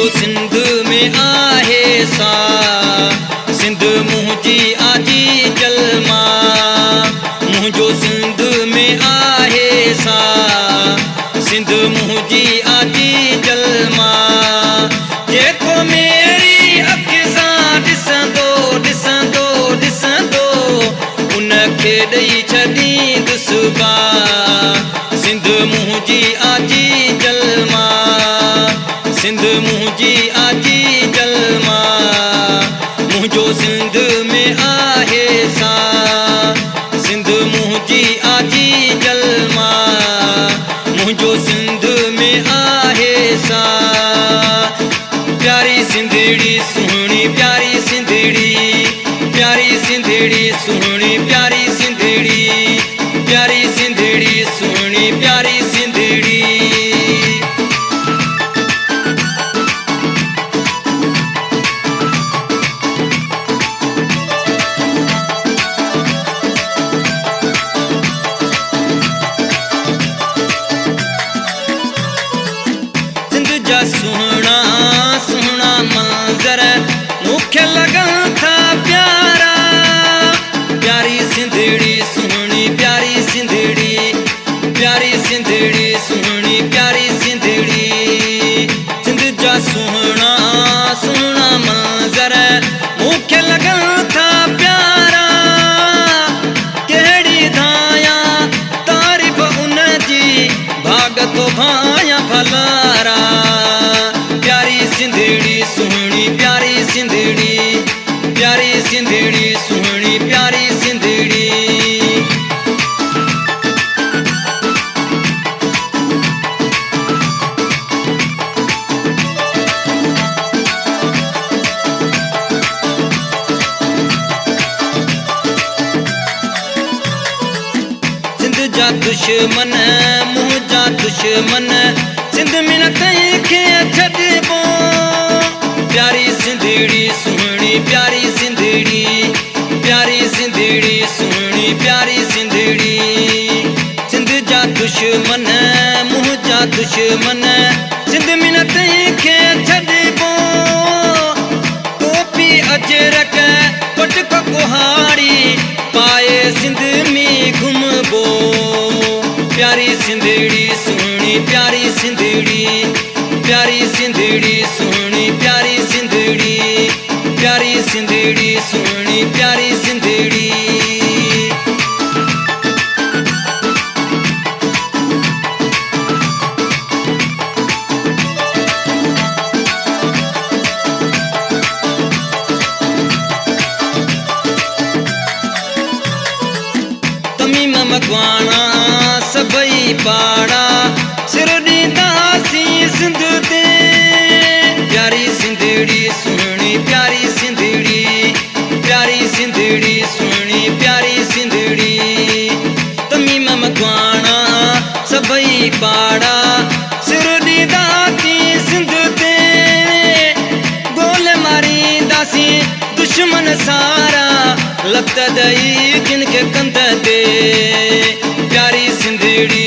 मुंहिंजो सिंध में आहे सा सिंध मुंहिंजी आजी जलमा मुंहिंजो सिंध में आहे सा सिंध मुंहिंजी आजी जलमा जेको मेरी अखि सां ॾिसंदो ॾिसंदो ॾिसंदो उनखे ॾेई छॾींदुसि बा सिंध मुंहिंजी आजी जलमा सिंध मुंहिंजी आजी जलमा मुंहिंजो सिंध में आहे सा सिंध मुंहिंजी आजी जलमा मुंहिंजो सिंध में आहे सा प्यारी सिंधड़ी सुहिणी प्यारी सिंधड़ी प्यारी सिंधड़ी सुहिणी प्यारी सिंधड़ी प्यारी सिंधड़ी सुहिणी प्यारी सिंधड़ी सुहिणा सुहिणा मंज़र मूंखे लॻनि था प्यारा प्यारी सिंधड़ी सुहिणी प्यारी सिंधड़ी प्यारी सिंधड़ी सुहिणी प्यारी सिंधड़ी सिंध जा सुहिणा सुहिणा मंज़र मूंखे लॻनि था प्यारा कहिड़ी धाया तारीफ़ उन जी भाग थो भाया भलारा सिंधड़ी सुहिणी प्यारी सिंधड़ी प्यारी सिंधड़ी सुहिणी प्यारी सिंधड़ी सिंध जा दुश्मन मुंहिंजा दुश्मन सिंध में न कंहिंखे छॾिबो प्यारी सिंधड़ी सुहिणी प्यारी सिंधड़ी प्यारी सिंधड़ी सुहिणी प्यारी सिंधड़ी सिंध जा दुश्मन मुंहिंजा दुश्मन सिंध में न कंहिंखे छॾिबो टोपी अजरक पटक कुहाड़ी पाए सिंध में घुमबो प्यारी सिंधड़ी सुहिणी प्यारी सिंधड़ी प्यारी सिंधड़ी सुहिणी प्यारी सिंधड़ी प्यारी सिंधड़ी सुहिणी प्यारी सिंधड़ी तमीम मकवाणा सभई पाड़ा सिर ॾींदासीं सिंध ते प्यारी सिंधड़ी सुहिणी प्यारी सिंधड़ी प्यारी सिंधड़ी सुहिणी प्यारी सिंधड़ी तमीम मकवाणा सभई पाड़ा सिर ॾींदासीं सिंध ते गोल मारींदासीं दुश्मन सारा लत ॾेई जिन खे कंध ते प्यारी सिंधड़ी